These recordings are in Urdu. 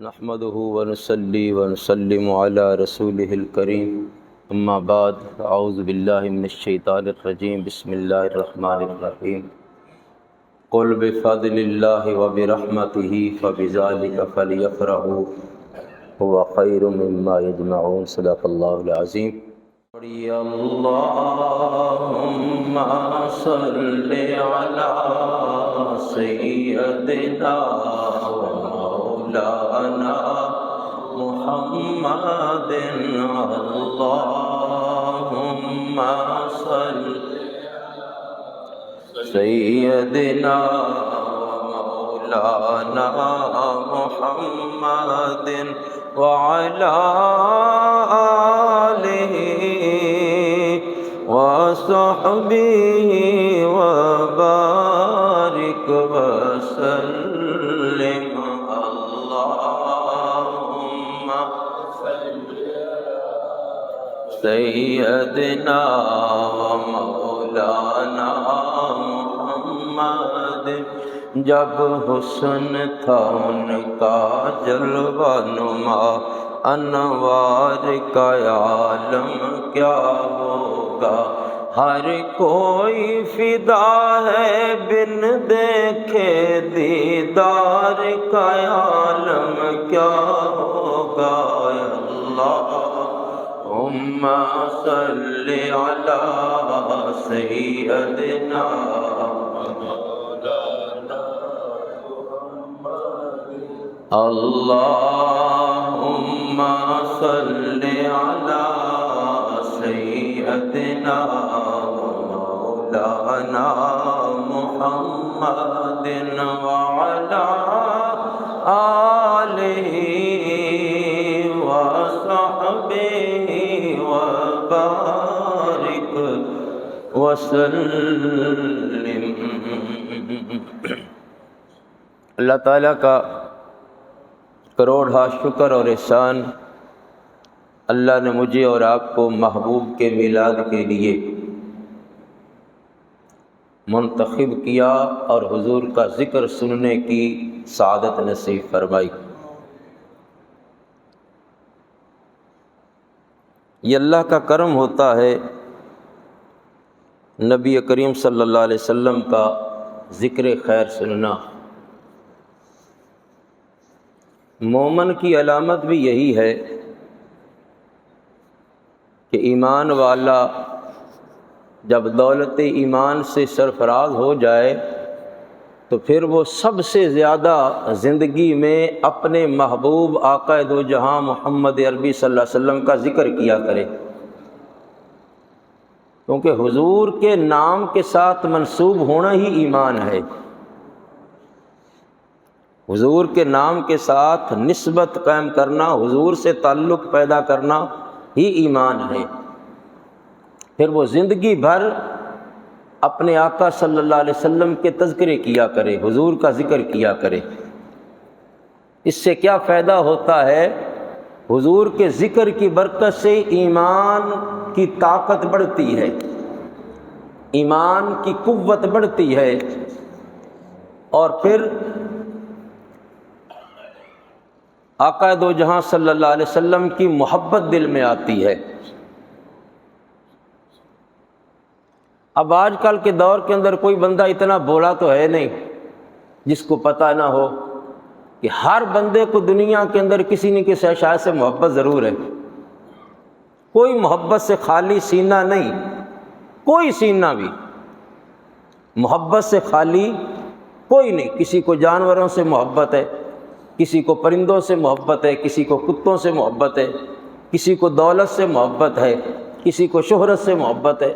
نحمده ونصلي ونسلم على رسوله الكريم اما بعد اعوذ بالله من الشيطان الرجيم بسم الله الرحمن الرحيم قل بفضل الله وبرحمته فبذلك فليفرحوا هو خير مما يجمعون صدق الله العظيم اللهم صل على سيدنا مولانا محمد اللهم صل سيدنا مولانا محمد وعلى آله وصحبه وبارك وسلم سیدنا مولانا محمد جب حسن تھا ان کا جلوہ نما انوار کا عالم کیا ہوگا ہر کوئی فدا ہے بن دیکھے دیدار کا عالم کیا ہوگا اللہم صل علی سیدنا اللہم صل علی سیدنا مولانا محمد وعلی آلہ وصحبہ وبارک وسلم۔ اللہ تعالیٰ کا کروڑ شکر اور احسان، اللہ نے مجھے اور آپ کو محبوب کے میلاد کے لیے منتخب کیا اور حضور کا ذکر سننے کی سعادت نصیب فرمائی۔ یہ اللہ کا کرم ہوتا ہے نبی کریم صلی اللہ علیہ وسلم کا ذکر خیر سننا۔ مومن کی علامت بھی یہی ہے کہ ایمان والا جب دولت ایمان سے سرفراز ہو جائے تو پھر وہ سب سے زیادہ زندگی میں اپنے محبوب آقا دو جہاں محمد عربی صلی اللہ علیہ وسلم کا ذکر کیا کرے، کیونکہ حضور کے نام کے ساتھ منسوب ہونا ہی ایمان ہے۔ حضور کے نام کے ساتھ نسبت قائم کرنا، حضور سے تعلق پیدا کرنا ہی ایمان ہے۔ پھر وہ زندگی بھر اپنے آقا صلی اللہ علیہ وسلم کے تذکرے کیا کرے، حضور کا ذکر کیا کرے۔ اس سے کیا فائدہ ہوتا ہے؟ حضور کے ذکر کی برکت سے ایمان کی طاقت بڑھتی ہے، ایمان کی قوت بڑھتی ہے، اور پھر آقا دو جہاں صلی اللہ علیہ وسلم کی محبت دل میں آتی ہے۔ اب آج کل کے دور کے اندر کوئی بندہ اتنا بولا تو ہے نہیں جس کو پتہ نہ ہو کہ ہر بندے کو دنیا کے اندر کسی نہ کسی شاید سے محبت ضرور ہے۔ کوئی محبت سے خالی سینہ نہیں، کوئی سینہ بھی محبت سے خالی کوئی نہیں۔ کسی کو جانوروں سے محبت ہے، کسی کو پرندوں سے محبت ہے، کسی کو کتوں سے محبت ہے، کسی کو دولت سے محبت ہے، کسی کو شہرت سے محبت ہے۔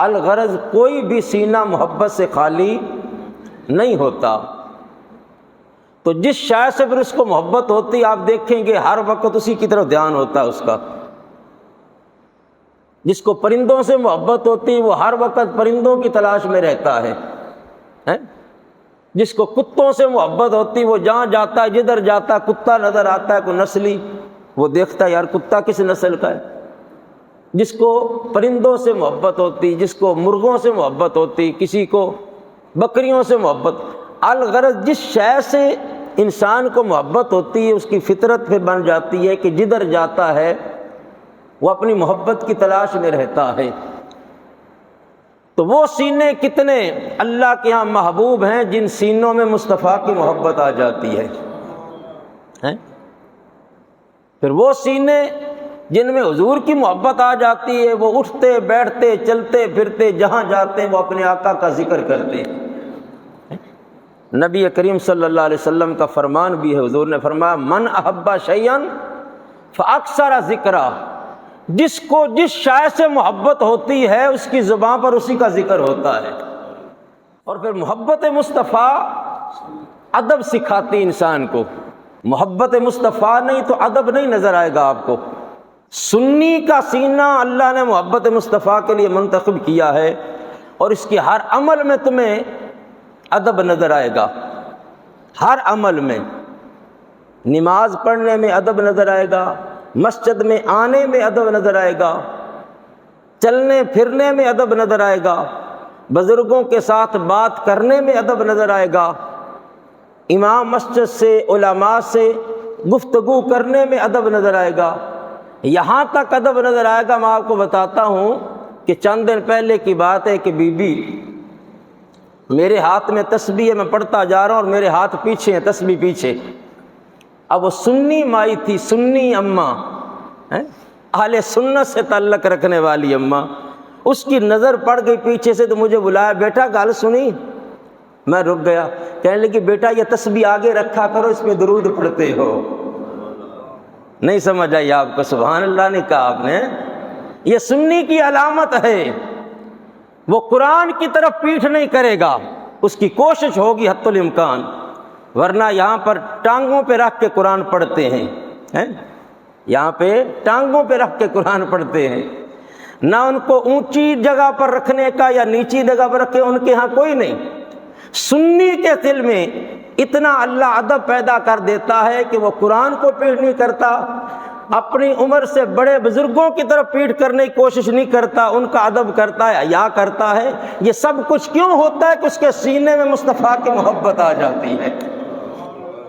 الغرض کوئی بھی سینہ محبت سے خالی نہیں ہوتا۔ تو جس شے سے پھر اس کو محبت ہوتی، آپ دیکھیں گے ہر وقت اسی کی طرف دھیان ہوتا ہے اس کا۔ جس کو پرندوں سے محبت ہوتی وہ ہر وقت پرندوں کی تلاش میں رہتا ہے۔ جس کو کتوں سے محبت ہوتی وہ جہاں جاتا ہے، جدھر جاتا ہے کتا نظر آتا ہے کوئی نسلی، وہ دیکھتا ہے یار کتا کس نسل کا ہے۔ جس کو پرندوں سے محبت ہوتی، جس کو مرغوں سے محبت ہوتی، کسی کو بکریوں سے محبت، الغرض جس شے سے انسان کو محبت ہوتی ہے، اس کی فطرت پہ بن جاتی ہے کہ جدھر جاتا ہے وہ اپنی محبت کی تلاش میں رہتا ہے۔ تو وہ سینے کتنے اللہ کے ہاں محبوب ہیں جن سینوں میں مصطفیٰ کی محبت آ جاتی ہے۔ پھر وہ سینے جن میں حضور کی محبت آ جاتی ہے، وہ اٹھتے بیٹھتے چلتے پھرتے جہاں جاتے ہیں وہ اپنے آقا کا ذکر کرتے ہیں۔ نبی کریم صلی اللہ علیہ وسلم کا فرمان بھی ہے، حضور نے فرمایا من احب شیئا فاکثر ذکرہ، جس کو جس شے سے محبت ہوتی ہے اس کی زبان پر اسی کا ذکر ہوتا ہے۔ اور پھر محبت مصطفیٰ ادب سکھاتی انسان کو۔ محبت مصطفیٰ نہیں تو ادب نہیں نظر آئے گا آپ کو۔ سنی کا سینہ اللہ نے محبت مصطفیٰ کے لیے منتخب کیا ہے، اور اس کے ہر عمل میں تمہیں ادب نظر آئے گا۔ ہر عمل میں، نماز پڑھنے میں ادب نظر آئے گا، مسجد میں آنے میں ادب نظر آئے گا، چلنے پھرنے میں ادب نظر آئے گا، بزرگوں کے ساتھ بات کرنے میں ادب نظر آئے گا، امام مسجد سے علماء سے گفتگو کرنے میں ادب نظر آئے گا، یہاں تک ادب نظر آئے گا۔ میں آپ کو بتاتا ہوں کہ چند دن پہلے کی بات ہے کہ بی بی میرے ہاتھ میں تسبیح ہے، میں پڑھتا جا رہا ہوں اور میرے ہاتھ پیچھے ہیں، تسبیح پیچھے۔ اب وہ سنی مائی تھی، سنی اماں، اہل سنت سے تعلق رکھنے والی اماں، اس کی نظر پڑ گئی پیچھے سے تو مجھے بلایا، بیٹا گل سنی؟ میں رک گیا، کہنے لگی بیٹا یہ تسبیح آگے رکھا کرو، اس میں درود پڑھتے ہو۔ نہیں سمجھ آئی آپ کو؟ سبحان اللہ نے کہا آپ نے، یہ سنی کی علامت ہے۔ وہ قرآن کی طرف پیٹھ نہیں کرے گا، اس کی کوشش ہوگی حتی الامکان، ورنہ یہاں پر ٹانگوں پہ رکھ کے قرآن پڑھتے ہیں، یہاں پہ ٹانگوں پہ رکھ کے قرآن پڑھتے ہیں، نہ ان کو اونچی جگہ پر رکھنے کا یا نیچی جگہ پر رکھے، ان کے ہاں کوئی نہیں۔ سنی کے دل میں اتنا اللہ ادب پیدا کر دیتا ہے کہ وہ قرآن کو پیٹھ نہیں کرتا، اپنی عمر سے بڑے بزرگوں کی طرف پیٹھ کرنے کی کوشش نہیں کرتا، ان کا ادب کرتا ہے، حیا کرتا ہے۔ یہ سب کچھ کیوں ہوتا ہے کہ اس کے سینے میں مصطفیٰ کی محبت آ جاتی ہے۔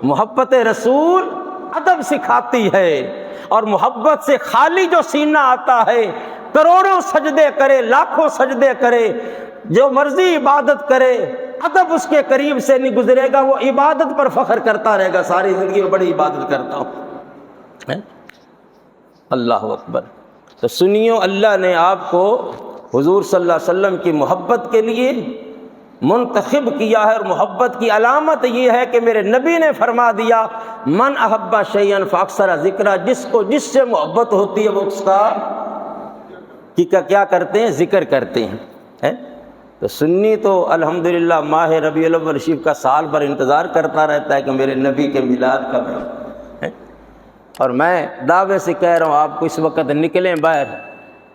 محبت رسول ادب سکھاتی ہے، اور محبت سے خالی جو سینہ آتا ہے، کروڑوں سجدے کرے، لاکھوں سجدے کرے، جو مرضی عبادت کرے، ادب اس کے قریب سے نہیں گزرے گا، وہ عبادت پر فخر کرتا رہے گا، ساری زندگی میں بڑی عبادت کرتا ہوں۔ اللہ اکبر۔ تو سنیو، اللہ نے آپ کو حضور صلی اللہ علیہ وسلم کی محبت کے لیے منتخب کیا ہے، اور محبت کی علامت یہ ہے کہ میرے نبی نے فرما دیا من احب شیئا فاکثر ذکرہ، جس کو جس سے محبت ہوتی ہے وہ اس کا کیا کرتے ہیں؟ ذکر کرتے ہیں۔ تو سنی تو الحمدللہ ماہ ربیع الاول شریف کا سال بھر انتظار کرتا رہتا ہے کہ میرے نبی کے میلاد کب ہے، اور میں دعوے سے کہہ رہا ہوں آپ کو اس وقت نکلیں باہر،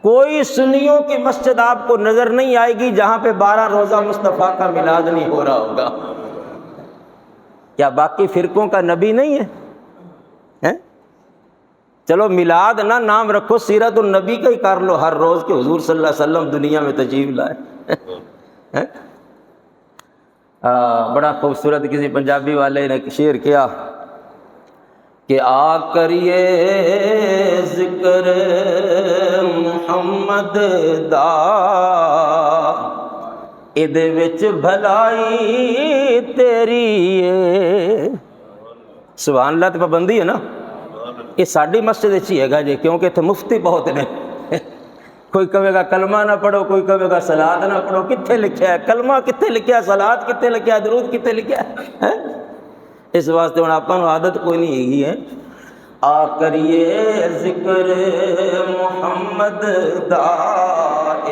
کوئی سنیوں کی مسجد آپ کو نظر نہیں آئے گی جہاں پہ 12 روزہ مصطفیٰ کا میلاد نہیں ہو رہا ہوگا۔ کیا باقی فرقوں کا نبی نہیں ہے؟ چلو میلاد نہ نام رکھو، سیرت النبی کا ہی کر لو ہر روز کہ حضور صلی اللہ علیہ وسلم دنیا میں تشریف لائے۔ بڑا خوبصورت کسی پنجابی والے نے شعر کیا کہ آ کریے ذکر محمد دا، ادے وچ بھلائی تیری ہے۔ سبحان اللہ، تے پابندی ہے نا، یہ ساڈی مسجد اچھی ہے گا جی، کیونکہ اتنے مفتی بہت نے۔ کوئی کہے گا کلمہ نہ پڑھو، کوئی کہے گا صلات نہ پڑھو۔ کتنے لکھا ہے کلمہ، کتنے لکھا ہے صلات، کتنے لکھا ہے درود، کتنے لکھا ہے؟ اس واسطے ہوں آپ عادت کوئی نہیں ہے۔ آ کریے ذکر محمد دا،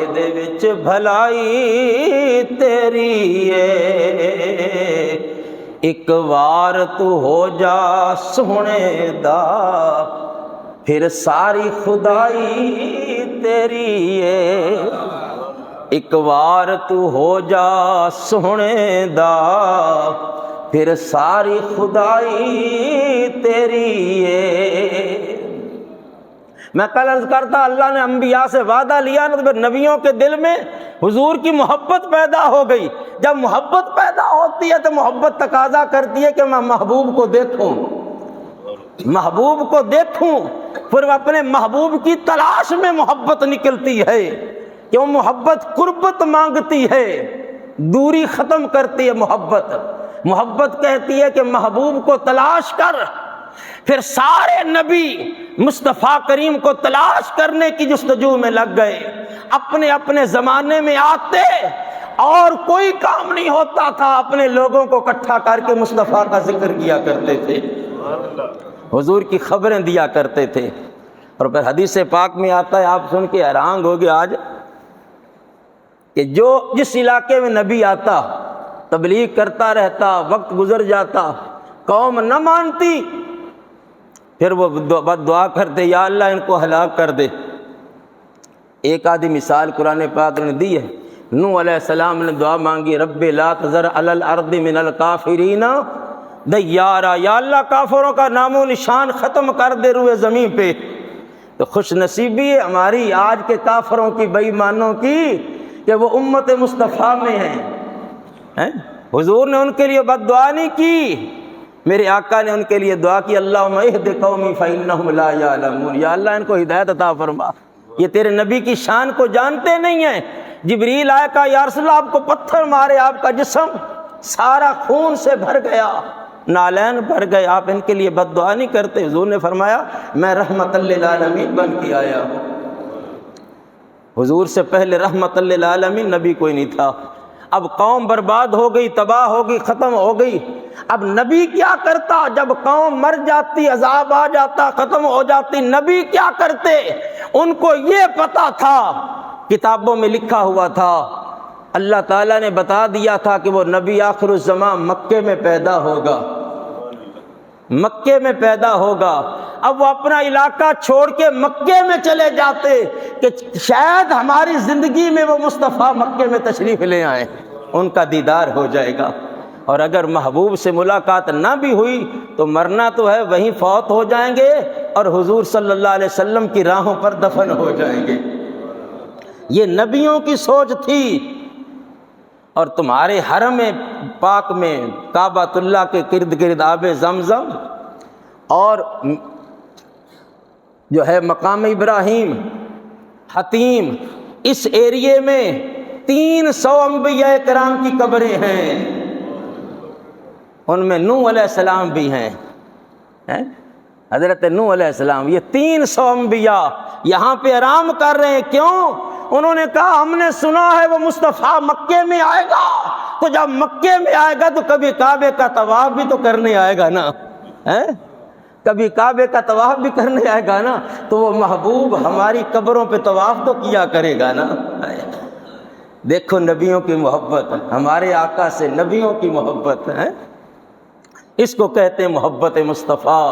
ادے وچ بھلائی تیری ہے، ایک وار تو ہو جا سونے دا، پھر ساری خدائی تیری ہے، ایک وار تو ہو جا سونے دا، پھر ساری خدائی تیری ہے۔ میں کل عرض کرتا اللہ نے انبیاء سے وعدہ لیا نا، تو پھر نبیوں کے دل میں حضور کی محبت پیدا ہو گئی۔ جب محبت پیدا ہوتی ہے تو محبت تقاضا کرتی ہے کہ میں محبوب کو دیکھوں، محبوب کو دیکھوں، پھر وہ اپنے محبوب کی تلاش میں محبت نکلتی ہے کہ وہ محبت قربت مانگتی ہے، دوری ختم کرتی ہے محبت۔ محبت کہتی ہے کہ محبوب کو تلاش کر۔ پھر سارے نبی مصطفیٰ کریم کو تلاش کرنے کی جستجو میں لگ گئے، اپنے اپنے زمانے میں آتے اور کوئی کام نہیں ہوتا تھا، اپنے لوگوں کو اکٹھا کر کے مصطفیٰ کا ذکر کیا کرتے تھے، حضور کی خبریں دیا کرتے تھے۔ اور پھر حدیث پاک میں آتا ہے، آپ سن کے حیران ہوگے آج، کہ جو جس علاقے میں نبی آتا تبلیغ کرتا رہتا، وقت گزر جاتا، قوم نہ مانتی، پھر وہ بد دعا کرتے، یا اللہ ان کو ہلاک کر دے۔ ایک آدھی مثال قرآن پاک نے دی ہے، نوح علیہ السلام نے دعا مانگی، رب لا تذر علی الارض من الکافرین دیارا، یا اللہ کافروں کا نام و نشان ختم کر دے روئے زمین پہ۔ تو خوش نصیبی ہے ہماری آج کے کافروں کی، بے ایمانوں کی، کہ وہ امت مصطفیٰ میں ہیں۔ حضور نے ان کے لیے بد دعا نہیں کی، میرے آقا نے ان کے لیے دعا کی، اللہم اہد قومی فإنہم لا یعلمون، یا اللہ ان کو ہدایت عطا فرما، یہ تیرے نبی کی شان کو جانتے نہیں ہیں۔ جبریل آئے کہا یا رسول اللہ آپ کو پتھر مارے، آپ کا جسم سارا خون سے بھر گیا، نالین بھر گئے، آپ ان کے لیے بد دعا نہیں کرتے۔ حضور نے فرمایا میں رحمت للعالمین بن کے آیا ہوں۔ حضور سے پہلے رحمت للعالمین نبی کوئی نہیں تھا۔ اب قوم برباد ہو گئی، تباہ ہو گئی، ختم ہو گئی۔ اب نبی کیا کرتا جب قوم مر جاتی، عذاب آ جاتا، ختم ہو جاتی؟ نبی کیا کرتے؟ ان کو یہ پتا تھا، کتابوں میں لکھا ہوا تھا، اللہ تعالیٰ نے بتا دیا تھا کہ وہ نبی آخر الزمان مکے میں پیدا ہوگا، مکے میں پیدا ہوگا۔ اب وہ اپنا علاقہ چھوڑ کے مکے میں چلے جاتے کہ شاید ہماری زندگی میں وہ مصطفیٰ مکے میں تشریف لے آئیں، ان کا دیدار ہو جائے گا۔ اور اگر محبوب سے ملاقات نہ بھی ہوئی تو مرنا تو ہے، وہیں فوت ہو جائیں گے اور حضور صلی اللہ علیہ وسلم کی راہوں پر دفن ہو جائیں گے۔ یہ نبیوں کی سوچ تھی۔ اور تمہارے حرم پاک میں کعبۃ اللہ کے ارد گرد آب زمزم اور جو ہے مقام ابراہیم، حتیم، اس ایریے میں 300 انبیاء کرام کی قبریں ہیں، ان میں نوح علیہ السلام بھی ہیں، حضرت نوح علیہ السلام۔ یہ 300 انبیاء یہاں پہ آرام کر رہے ہیں، کیوں؟ انہوں نے کہا ہم نے سنا ہے وہ مصطفیٰ مکے میں آئے گا، تو جب مکے میں آئے گا تو کبھی کعبے کا طواف بھی تو کرنے آئے گا نا، کبھی کعبے کا طواف بھی کرنے آئے گا نا، تو وہ محبوب ہماری قبروں پہ طواف تو کیا کرے گا نا۔ دیکھو نبیوں کی محبت، ہمارے آقا سے نبیوں کی محبت ہے، اس کو کہتے ہیں محبت مصطفیٰ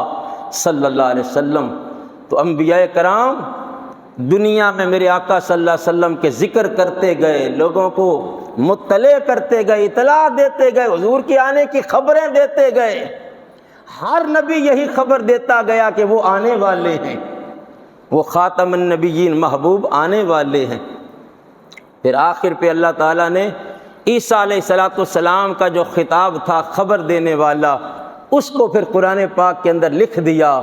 صلی اللہ علیہ وسلم۔ تو انبیاء کرام دنیا میں میرے آقا صلی اللہ علیہ وسلم کے ذکر کرتے گئے، لوگوں کو مطلع کرتے گئے، اطلاع دیتے گئے، حضور کے آنے کی خبریں دیتے گئے۔ ہر نبی یہی خبر دیتا گیا کہ وہ آنے والے ہیں، وہ خاتم النبیین محبوب آنے والے ہیں۔ پھر آخر پہ اللہ تعالیٰ نے عیسیٰ علیہ السلام کا جو خطاب تھا خبر دینے والا، اس کو پھر قرآن پاک کے اندر لکھ دیا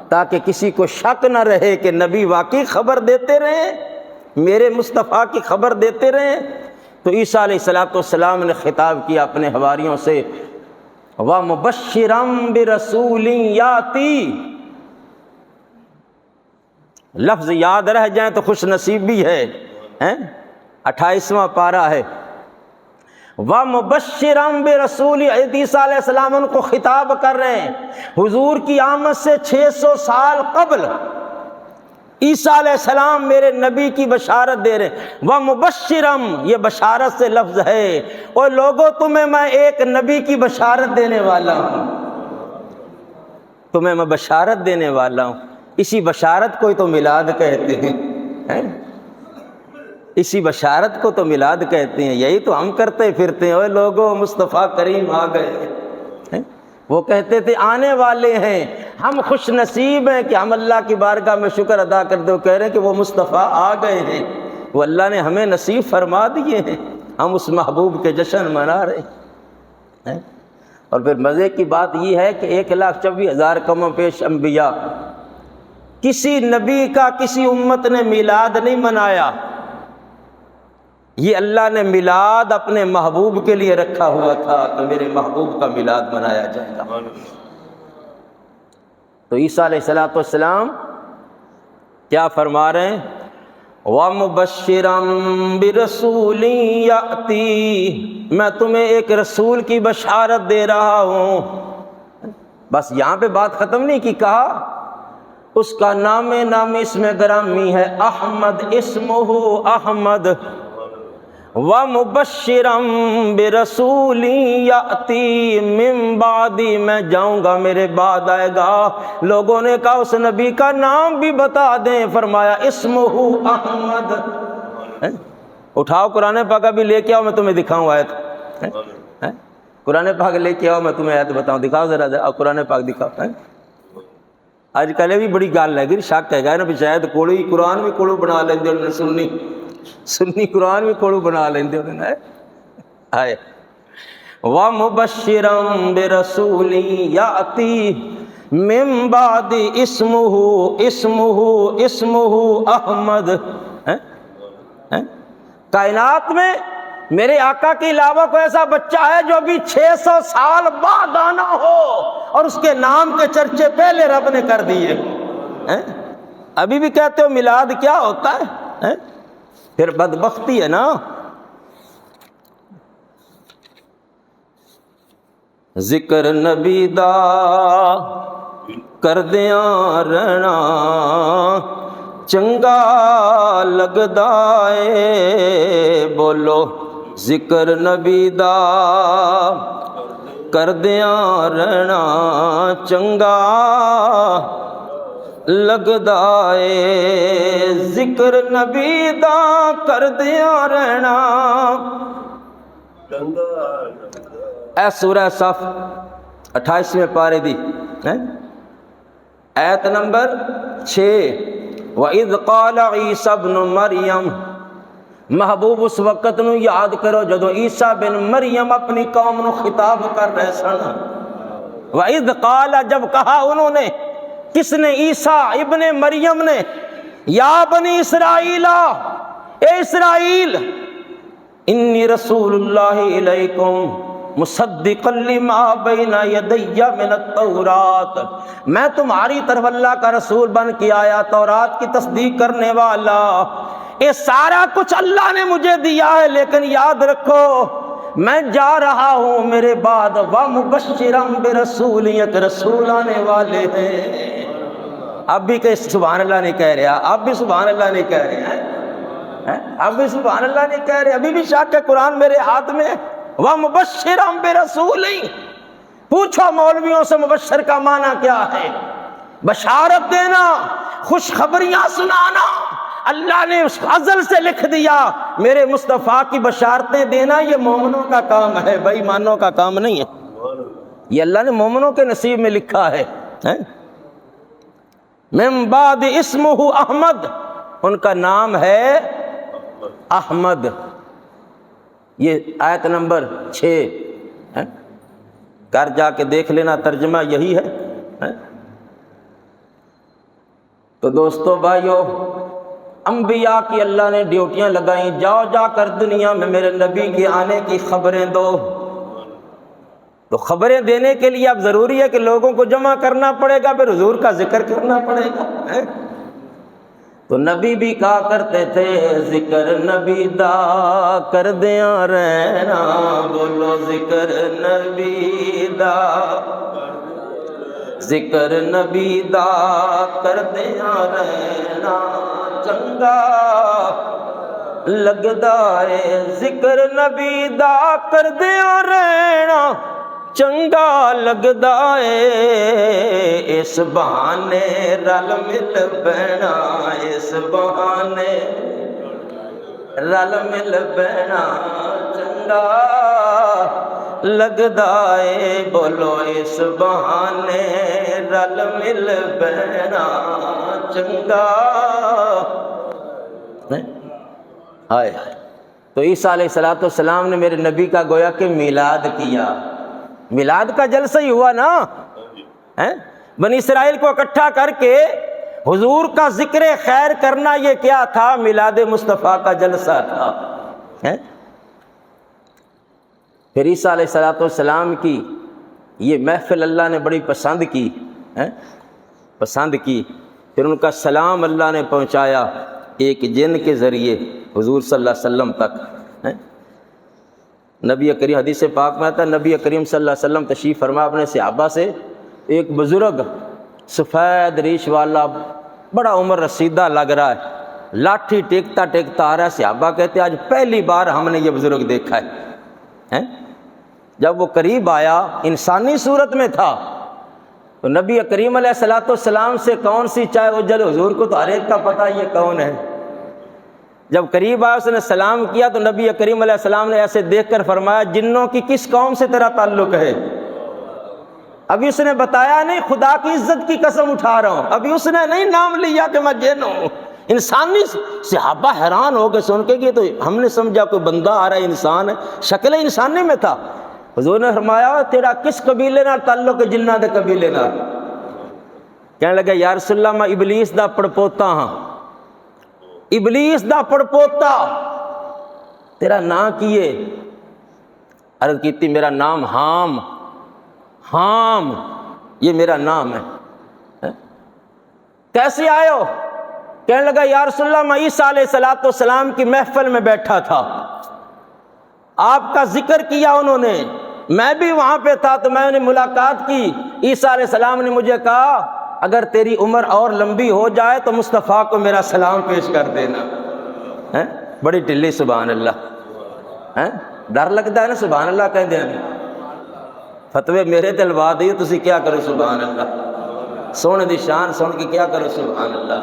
تاکہ کسی کو شک نہ رہے کہ نبی واقعی خبر دیتے رہے، میرے مصطفیٰ کی خبر دیتے رہے۔ تو عیسیٰ علیہ السلام نے خطاب کیا اپنے حواریوں سے، وَمُبَشِّرًا بِرَسُولٍ يَأْتِي، لفظ یاد رہ جائیں تو خوش نصیبی ہے، 28واں پارہ ہے، وَمُبَشِّرًا بِرَسُولٍ۔ عیسیٰ علیہ السلام ان کو خطاب کر رہے ہیں، حضور کی آمد سے 600 سال قبل عیسیٰ علیہ السلام میرے نبی کی بشارت دے رہے ہیں۔ وَمُبَشِّرًا، یہ بشارت سے لفظ ہے، اور لوگوں تمہیں میں ایک نبی کی بشارت دینے والا ہوں، تمہیں میں بشارت دینے والا ہوں۔ اسی بشارت کو ہی تو میلاد کہتے ہیں، اسی بشارت کو تو میلاد کہتے ہیں، یہی تو ہم کرتے پھرتے ہیں، اوے لوگوں مصطفیٰ کریم آ گئے۔ وہ کہتے تھے آنے والے ہیں، ہم خوش نصیب ہیں کہ ہم اللہ کی بارگاہ میں شکر ادا کرتے ہوئے کہہ رہے ہیں کہ وہ مصطفیٰ آ گئے ہیں، وہ اللہ نے ہمیں نصیب فرما دیے ہیں، ہم اس محبوب کے جشن منا رہے ہیں۔ اور پھر مزے کی بات یہ ہے کہ 1,24,000 کم و بیش انبیاء، کسی نبی کا کسی امت نے میلاد نہیں منایا، یہ اللہ نے میلاد اپنے محبوب کے لیے رکھا ہوا تھا کہ میرے محبوب کا میلاد منایا جائے گا۔ تو عیسیٰ علیہ السلام کیا فرما رہے ہیں؟ وَمُبَشِّرًا بِرَسُولٍ يَأْتِي، میں تمہیں ایک رسول کی بشارت دے رہا ہوں۔ بس یہاں پہ بات ختم نہیں کی، کہا اس کا نام اسم گرامی ہے احمد، اسمہ احمد۔ وَمُبَشِّرًا بِرَسُولٍ يَأْتِي مِن بَعْدِي، میں جاؤں گا میرے بعد آئے گا۔ لوگوں نے کہا اس نبی کا نام بھی بتا دیں، فرمایا اسمہ احمد۔ اٹھاؤ قرآن پاک ابھی لے کے آؤ، میں تمہیں دکھاؤں آیت۔ قرآن پاک لے کے آؤ، میں تمہیں آیت بتاؤں، دکھاؤ ذرا قرآن پاک دکھاؤ۔ آج کل بھی بڑی گال لگی، شک ہے نا بھی شاید کوڑی قرآن بھی کوڑو بنا لیندے انہوں نے، سنی قرآن بھی کوڑو بنا لیندے انہوں نے۔ آئے وَمُبَشِّرًا بِرَسُولٍ يَأْتِي مِن بَعْدِ اسْمُهُ احمد۔ کائنات میں میرے آقا کے علاوہ کوئی ایسا بچہ ہے جو ابھی 600 سال بعد آنا ہو اور اس کے نام کے چرچے پہلے رب نے کر دیے؟ ابھی بھی کہتے ہو میلاد کیا ہوتا ہے؟ پھر بدبختی ہے نا۔ ذکر نبی دا کردیاں رہنا چنگا لگدا اے، بولو ذکر نبی دا کردیاں رہنا چنگا لگدا اے، ذکر نبی دا کردیاں رہنا۔ اے سورہ صف 28ویں پارے دی آیت نمبر 6۔ وَإِذْ قَالَ عِيسَى ابْنُ مَرْيَمَ، محبوب اس وقت نو یاد کرو جدو عیسیٰ بن مریم اپنی قوم نو خطاب کر رہے سن۔ وَإِذْ قَالَ، جب کہا انہوں نے، کس نے؟ عیسیٰ ابن مریم نے، یا بنی اسرائیل، اے اسرائیل، انی رسول اللہ الیکم مصدقا لما بین یدی من التوراۃ، میں تمہاری طرف اللہ کا رسول بن کے آیا، تورات کی تصدیق کرنے والا۔ یہ سارا کچھ اللہ نے مجھے دیا ہے، لیکن یاد رکھو میں جا رہا ہوں میرے بعد وَمُبَشِّرًا بِرَسُولٍ، ایک رسول آنے والے ہیں۔ اب بھی کہ سبحان اللہ نہیں کہہ رہا، اب بھی سبحان اللہ نہیں کہہ رہے ہیں، اب بھی سبحان اللہ نہیں کہہ رہے، ابھی بھی شک ہے قرآن میرے ہاتھ میں۔ وَمُبَشِّرًا بِرَسُولٍ، پوچھو مولویوں سے مبشر کا معنی کیا ہے؟ بشارت دینا، خوشخبریاں سنانا۔ اللہ نے اس ازل سے لکھ دیا میرے مصطفیٰ کی بشارتیں دینا یہ مومنوں کا کام ہے، بے ایمانوں کا کام نہیں ہے، یہ اللہ نے مومنوں کے نصیب میں لکھا ہے۔ من بعد اسمہ احمد، ان کا نام ہے احمد۔ یہ آیت نمبر 6 گھر جا کے دیکھ لینا، ترجمہ یہی ہے۔ تو دوستو بھائیو، انبیاء کی اللہ نے ڈیوٹیاں لگائیں، جاؤ جا کر دنیا میں میرے نبی کے آنے کی خبریں دو۔ تو خبریں دینے کے لیے اب ضروری ہے کہ لوگوں کو جمع کرنا پڑے گا، پھر حضور کا ذکر کرنا پڑے گا۔ تو نبی بھی کہا کرتے تھے ذکر نبی دا کر دیاں رہنا، بولو ذکر نبی دا، ذکر نبی دا کر دیاں رہنا چنگا لگدا اے، ذکر نبی دا کر دیاں رہنا چنگا لگدا اے، اس بہانے رل مل بہنا، اس بہانے رل مل بہنا چنگا لگدا اے بولو اس بہانے رل مل بہنا چنگا. ہائے تو عیسیٰ علیہ السلام نے میرے نبی کا گویا کہ میلاد کیا. میلاد کا جلسہ ہی ہوا نا. بنی اسرائیل کو اکٹھا کر کے حضور کا ذکر خیر کرنا، یہ کیا تھا؟ میلاد مصطفیٰ کا جلسہ تھا. پھر عیسیٰ علیہ السلام کی یہ محفل اللہ نے بڑی پسند کی. پھر ان کا سلام اللہ نے پہنچایا ایک جن کے ذریعے حضور صلی اللہ علیہ وسلم تک. نبی کریم حدیث پاک میں آتا ہے، نبی کریم صلی اللہ علیہ وسلم تشریف فرما اپنے صحابہ سے، ایک بزرگ سفید ریش والا بڑا عمر رسیدہ لگ رہا ہے، لاٹھی ٹیکتا ٹیکتا آ رہا ہے. صحابہ کہتے ہیں آج پہلی بار ہم نے یہ بزرگ دیکھا ہے. جب وہ قریب آیا انسانی صورت میں تھا تو نبی کریم علیہ السلام سے کون سی چائے اجل، حضور کو تو ہر ایک کا پتہ یہ کون ہے. جب قریب آیا اس نے سلام کیا تو نبی کریم علیہ السلام نے ایسے دیکھ کر فرمایا جنوں کی کس قوم سے تیرا تعلق ہے؟ ابھی اس نے بتایا نہیں، خدا کی عزت کی قسم اٹھا رہا ہوں، ابھی اس نے نہیں نام لیا کہ میں جن ہوں. انسانی صحابہ حیران ہو گئے سن کے کہ تو ہم نے سمجھا کوئی بندہ آ رہا ہے، انسان ہے، شکل انسانی میں تھا. حضور نے فرمایا تیرا کس قبیلے نال تعلق ہے؟ جنہ دے قبیلے نال. کہنے لگے یا رسول اللہ میں ابلیس دا پڑپوتا ہاں. ابلیس دا پڑپوتا، تیرا نام کیے؟ عرض کیتی میرا نام حام، یہ میرا نام ہے. کیسے آئے ہو؟ کہنے لگا یا رسول اللہ میں عیسیٰ علیہ السلام کی محفل میں بیٹھا تھا، آپ کا ذکر کیا انہوں نے، میں بھی وہاں پہ تھا تو میں نے ملاقات کی. عیسیٰ علیہ السلام نے مجھے کہا اگر تیری عمر اور لمبی ہو جائے تو مصطفیٰ کو میرا سلام پیش کر دینا. بڑی ٹلی سبحان اللہ. ڈر لگتا ہے نا سبحان اللہ کہہ دیں. فتوے میرے تے لوا دیے تسی کیا کرو سبحان اللہ. سونے دی شان سن کے کیا کرو سبحان اللہ.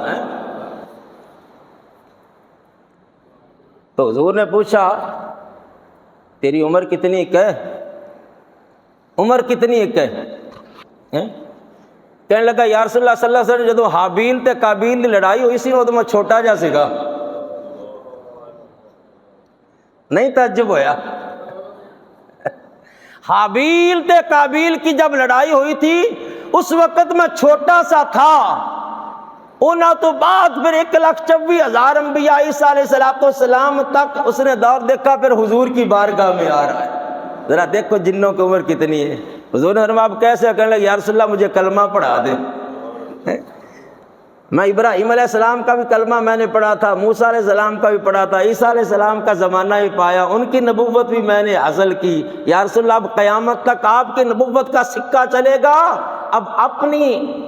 تو حضور نے پوچھا تیری عمر کتنی ہے؟ عمر کتنی ہے؟ کہنے لگا یا رسول اللہ صلی اللہ علیہ وسلم جدو حابیل تے قابیل دی لڑائی ہوئی سی ادو میں چھوٹا جا سگا. نہیں تعجب ہویا؟ حابیل تے قابیل کی جب لڑائی ہوئی تھی اس وقت میں چھوٹا سا تھا. انہوں تو بعد پھر 1,24,000 انبیاء عیسیٰ علیہ السلام تک اس نے دور دیکھا، پھر حضور کی بارگاہ میں آ رہا ہے. ذرا دیکھو جنوں کی عمر کتنی ہے. حضور نے فرمایا آپ کیسے؟ کہنے لگے یا رسول اللہ مجھے کلمہ پڑھا دے. میں ابراہیم علیہ السلام کا بھی کلمہ میں نے پڑھا تھا، موسیٰ علیہ السلام کا بھی پڑھا تھا، عیسیٰ علیہ السلام کا زمانہ بھی پایا، ان کی نبوت بھی میں نے حاصل کی. یا رسول اللہ اب قیامت تک آپ کی نبوت کا سکہ چلے گا، اب اپنی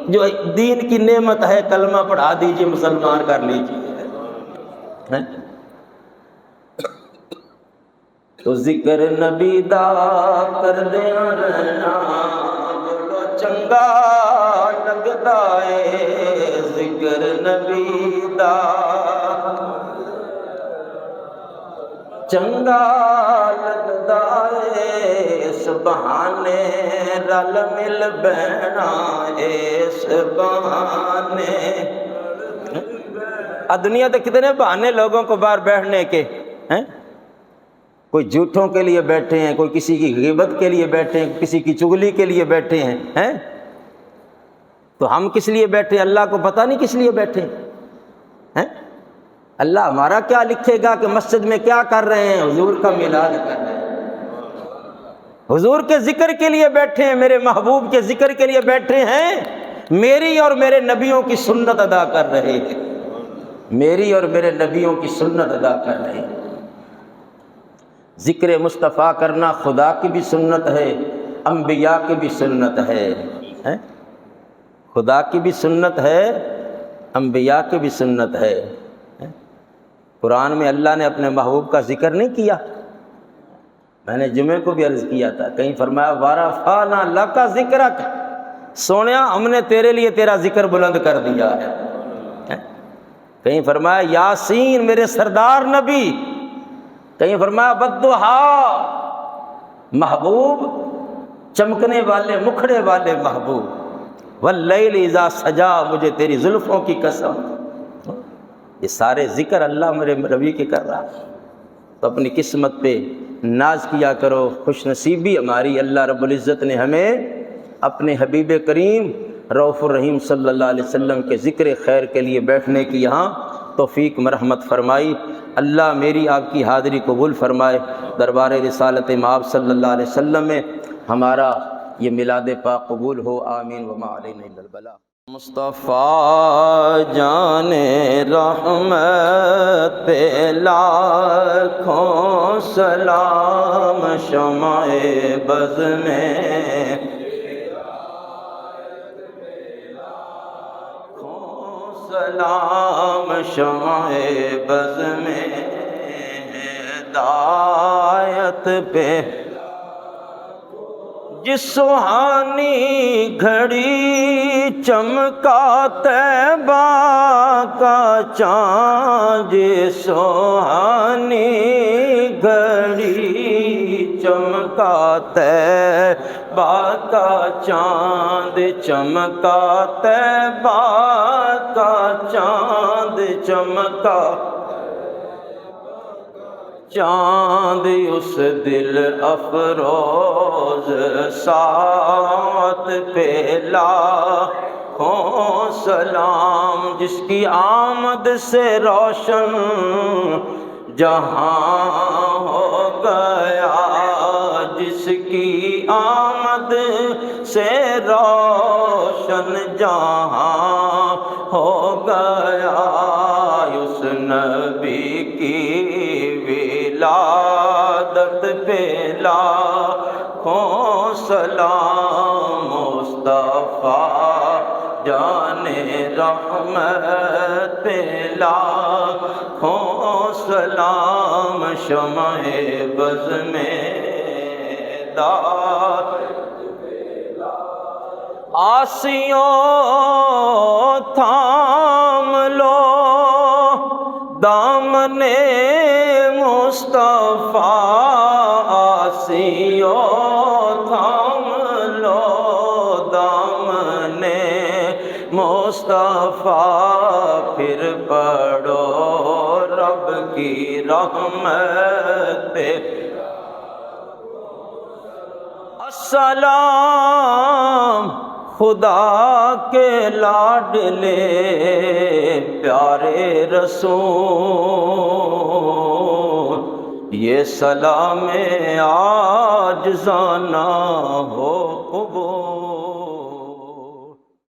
جو دین کی نعمت ہے کلمہ پڑھا دیجئے، مسلمان کر لیجئے. تو ذکر نبی دا کر دیا رہنا بولو چنگا لگدا اے. ذکر نبی دا چنگا لگدا اے، اس بہانے رل مل بہنا اس بہانے. دنیا تے کتنے بہانے لوگوں کو باہر بیٹھنے کے ہیں. کوئی جھوٹوں کے لیے بیٹھے ہیں، کوئی کسی کی غیبت کے لیے بیٹھے ہیں، کسی کی چغلی کے لیے بیٹھے ہیں. تو ہم کس لیے بیٹھے؟ اللہ کو پتہ نہیں کس لیے بیٹھے ہیں. اللہ ہمارا کیا لکھے گا کہ مسجد میں کیا کر رہے ہیں؟ حضور کا میلاد کر رہے ہیں، حضور کے ذکر کے لیے بیٹھے ہیں، میرے محبوب کے ذکر کے لیے بیٹھے ہیں، میری اور میرے نبیوں کی سنت ادا کر رہے ہیں، میری اور میرے نبیوں کی سنت ادا کر رہے ہیں. ذکر مصطفیٰ کرنا خدا کی بھی سنت ہے، انبیاء کی بھی سنت ہے. خدا کی بھی سنت ہے، انبیاء کی بھی سنت ہے. قرآن میں اللہ نے اپنے محبوب کا ذکر نہیں کیا. میں نے جمعے کو بھی عرض کیا تھا، کہیں فرمایا وَرَفَعْنَا لَكَ ذِكْرَكَ، سونیا ہم نے تیرے لیے تیرا ذکر بلند کر دیا ہے. کہیں فرمایا یاسین میرے سردار نبی، کہیں فرمایا وَالضُّحَىٰ، محبوب چمکنے والے مکھڑے والے محبوب، واللیل اذا سجا، مجھے تیری زلفوں کی قسم۔ یہ سارے ذکر اللہ میرے نبی کے کر رہا ہے، تو اپنی قسمت پہ ناز کیا کرو۔ خوش نصیبی ہماری اللہ رب العزت نے ہمیں اپنے حبیب کریم رؤوف الرحیم صلی اللہ علیہ وسلم کے ذکر خیر کے لیے بیٹھنے کی یہاں توفیق مرحمت فرمائی۔ اللہ میری آپ کی حاضری قبول فرمائے، دربار رسالت مآب صلی اللہ علیہ وسلم میں ہمارا یہ میلاد پاک قبول ہو، آمین وما علینا الا البلاغ۔ مصطفیٰ جان رحمت پہ لاکھوں سلام، شمع بز میں سلام، شمع بز میں ہدایت پہ جس سہانی گھڑی چمکا طیبہ کا چاند، جس سہانی گھڑی چمکا طیبہ کا چاند، چمکا طیبہ کا چاند، چمکا چاند، اس دل افروز ساعت پہ لاکھوں سلام، جس کی آمد سے روشن جہاں ہو گیا، جس کی آمد سے روشن جہاں ہو گیا، اس نبی کی ولادت پہ لاکھوں سلام، مصطفیٰ جان رحمت پہ لاکھوں سلام، شمع بز میں دار آسیوں تھام لو دامن مصطفیٰ، آسیوں تھام لو دامن مصطفیٰ، پھر پڑھو رب کی رحمت پہ السلام، خدا کے لاڈلے پیارے رسول، یہ سلام عاجزانہ ہو قبول۔